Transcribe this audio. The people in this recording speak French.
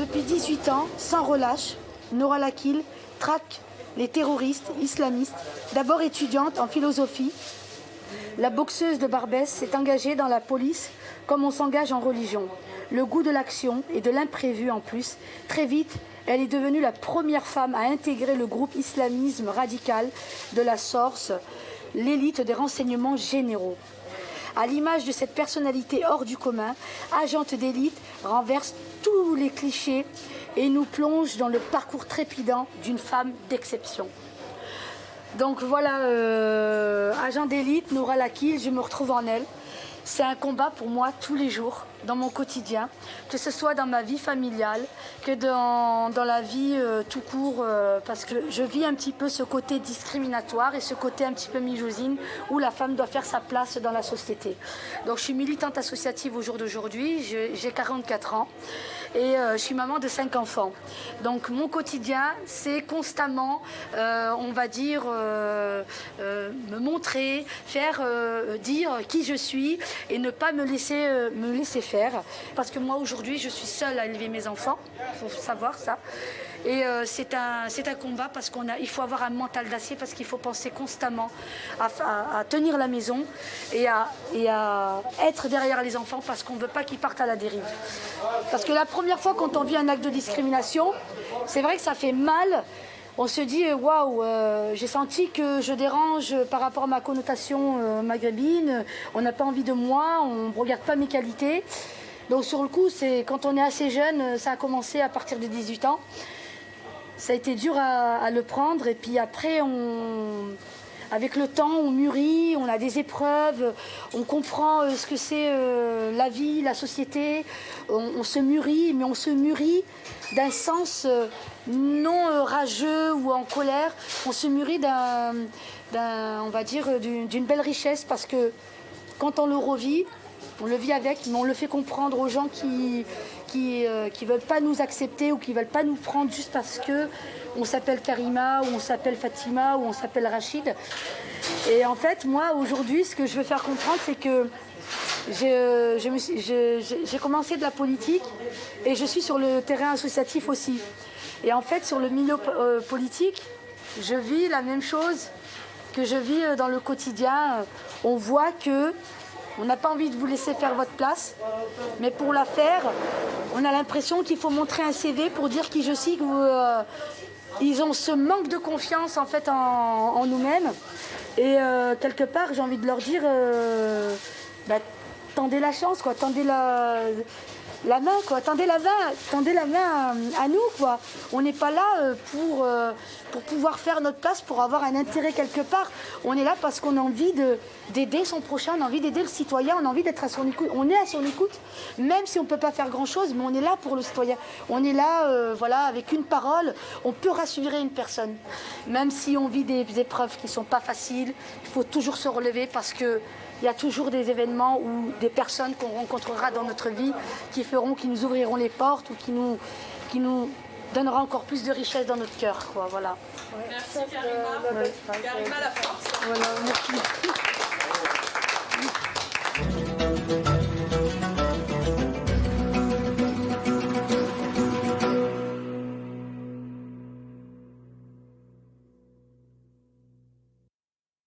depuis 18 ans, sans relâche, Noura Lakil traque les terroristes islamistes. D'abord étudiante en philosophie, la boxeuse de Barbès s'est engagée dans la police comme on s'engage en religion. Le goût de l'action et de l'imprévu en plus. Très vite, elle est devenue la première femme à intégrer le groupe islamisme radical de la SORS, l'élite des renseignements généraux. À l'image de cette personnalité hors du commun, agente d'élite renverse tous les clichés et nous plonge dans le parcours trépidant d'une femme d'exception. Donc voilà, agent d'élite, Noura Lakil, je me retrouve en elle. C'est un combat pour moi tous les jours, dans mon quotidien, que ce soit dans ma vie familiale, que dans la vie tout court, parce que je vis un petit peu ce côté discriminatoire et ce côté un petit peu misogyne où la femme doit faire sa place dans la société. Donc je suis militante associative au jour d'aujourd'hui, j'ai 44 ans et je suis maman de 5 enfants. Donc mon quotidien, c'est constamment, on va dire, me montrer, faire dire qui je suis, et ne pas me laisser faire. Parce que moi, aujourd'hui, je suis seule à élever mes enfants. Il faut savoir ça. Et c'est un combat parce qu'il faut avoir un mental d'acier, parce qu'il faut penser constamment à tenir la maison et à être derrière les enfants parce qu'on ne veut pas qu'ils partent à la dérive. Parce que la première fois quand on vit un acte de discrimination, c'est vrai que ça fait mal. On se dit, waouh, j'ai senti que je dérange par rapport à ma connotation maghrébine, on n'a pas envie de moi, on ne regarde pas mes qualités. Donc sur le coup, quand on est assez jeune, ça a commencé à partir de 18 ans. Ça a été dur à le prendre et puis après, avec le temps, on mûrit, on a des épreuves, on comprend ce que c'est la vie, la société, on se mûrit, mais on se mûrit d'un sens non rageux ou en colère, on se mûrit on va dire, d'une belle richesse parce que quand on le revit, on le vit avec, mais on le fait comprendre aux gens qui veulent pas nous accepter ou qui veulent pas nous prendre juste parce que on s'appelle Karima, ou on s'appelle Fatima, ou on s'appelle Rachid. Et en fait, moi, aujourd'hui, ce que je veux faire comprendre, c'est que j'ai commencé de la politique et je suis sur le terrain associatif aussi. Et en fait, sur le milieu politique, je vis la même chose que je vis dans le quotidien. On voit que on n'a pas envie de vous laisser faire votre place, mais pour la faire, on a l'impression qu'il faut montrer un CV pour dire qui je suis. Ils ont ce manque de confiance en fait en nous-mêmes. Et quelque part, j'ai envie de leur dire, tendez la chance, quoi, tendez la main, quoi, tendez la main à nous, quoi. On n'est pas là pour pouvoir faire notre place, pour avoir un intérêt quelque part. On est là parce qu'on a envie d'aider son prochain, on a envie d'aider le citoyen, on a envie d'être à son écoute. On est à son écoute, même si on ne peut pas faire grand-chose, mais on est là pour le citoyen. On est là, voilà, avec une parole, on peut rassurer une personne. Même si on vit des épreuves qui ne sont pas faciles, il faut toujours se relever parce que il y a toujours des événements ou des personnes qu'on rencontrera dans notre vie qui nous ouvriront les portes ou qui nous donnera encore plus de richesse dans notre cœur, quoi, voilà. Merci Karima. Karima, la force. Voilà, merci.